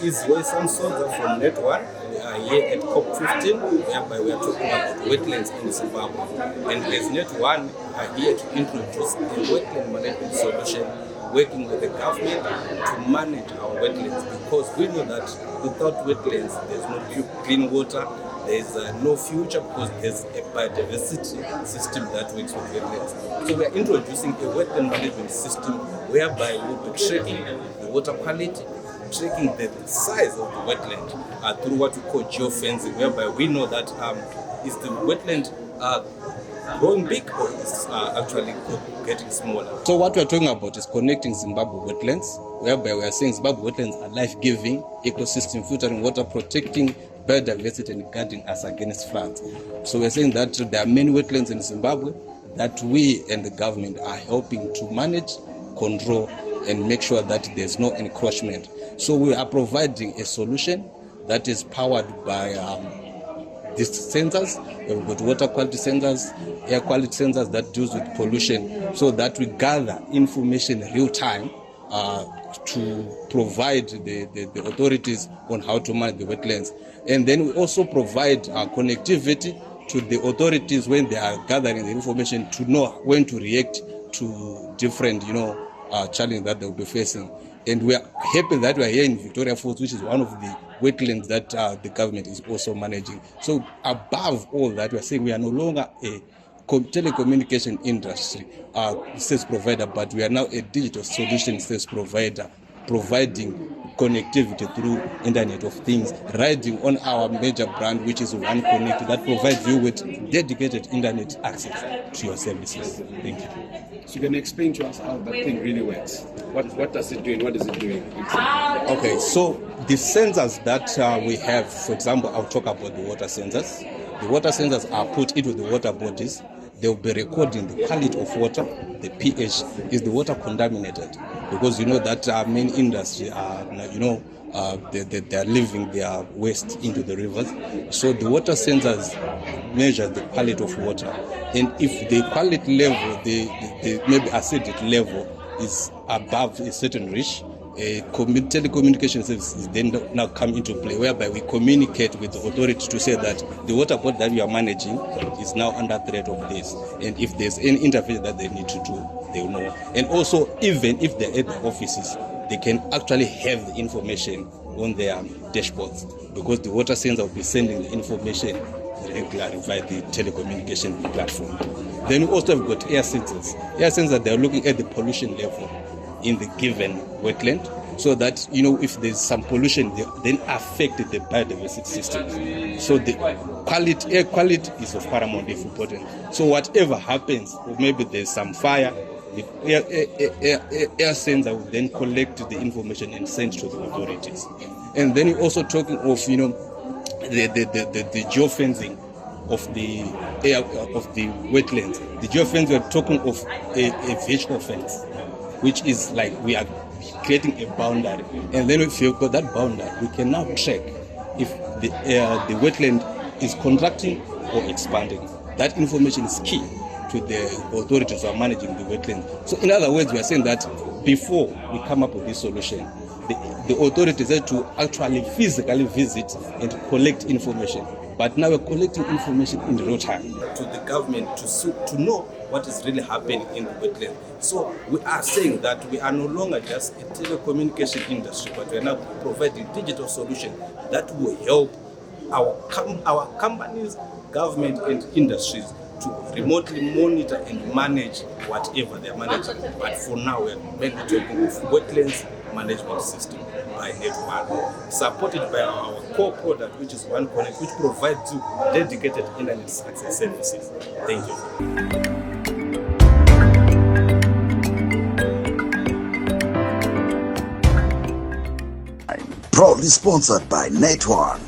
is Wesam Soldier from NetOne. We are here at COP15, whereby we are talking about wetlands in Zimbabwe. And as NetOne, we are here to introduce a wetland management solution working with the government to manage our wetlands, because we know that without wetlands, there's no clean water, there's no future, because there's a biodiversity system that works with wetlands. So we are introducing a wetland management system whereby we'll be tracking the water quality, tracking the size of the wetland through what we call geofencing, whereby we know that is the wetland growing big or is actually getting smaller. So what we're talking about is connecting Zimbabwe wetlands, whereby we are saying Zimbabwe wetlands are life-giving, ecosystem filtering water, protecting biodiversity and guarding us against floods. So we're saying that there are many wetlands in Zimbabwe that we and the government are helping to manage, control, and make sure that there's no encroachment. So we are providing a solution that is powered by these sensors. We've got water quality sensors, air quality sensors that deals with pollution, so that we gather information real time to provide the authorities on how to manage the wetlands. And then we also provide connectivity to the authorities when they are gathering the information to know when to react to different, challenges that they'll be facing. And we are happy that we are here in Victoria Falls, which is one of the wetlands that the government is also managing. So above all that, we are saying we are no longer a telecommunication industry service provider, but we are now a digital solution service provider, providing connectivity through Internet of Things, riding on our major brand, which is One Connect, that provides you with dedicated internet access to your services. Thank you. So you can explain to us how that thing really works. What does it do and what is it doing? Okay, so the sensors that we have, for example, I'll talk about the water sensors. The water sensors are put into the water bodies. They'll be recording the quality of water, the pH. Is the water contaminated? Because you know that many industries are, they are leaving their waste into the rivers. So the water sensors measure the quality of water. And if the quality level, the maybe acidic level is above a certain reach, telecommunication services then now come into play, whereby we communicate with the authority to say that the water body that we are managing is now under threat of this. And if there's any intervention that they need to do, they will know. And also, even if they're at the offices, they can actually have the information on their dashboards, because the water sensor will be sending the information regularly via the telecommunication platform. Then we also have got air sensors. Air sensors, they're looking at the pollution level in the given wetland, so that if there's some pollution, they then affect the biodiversity system. So the air quality is of paramount importance. So whatever happens, or maybe there's some fire, the air sensor will then collect the information and send to the authorities. And then you're also talking of the geofencing of the air of the wetlands. The geofence, we're talking of a vertical fence, which is like we are creating a boundary. And then if you've got that boundary, we can now track if the wetland is contracting or expanding. That information is key to the authorities who are managing the wetland. So in other words, we are saying that before we come up with this solution, the authorities had to actually physically visit and collect information. But now we're collecting information in real time. To the government to know what is really happening in the wetland. So we are saying that we are no longer just a telecommunication industry, but we are now providing digital solution that will help our companies, government and industries to remotely monitor and manage whatever they are managing. But for now, we are mainly talking of wetlands management system by NetOne, supported by our core product, which is One Connect, which provides you dedicated internet access services. Thank you. Proudly sponsored by NetOne.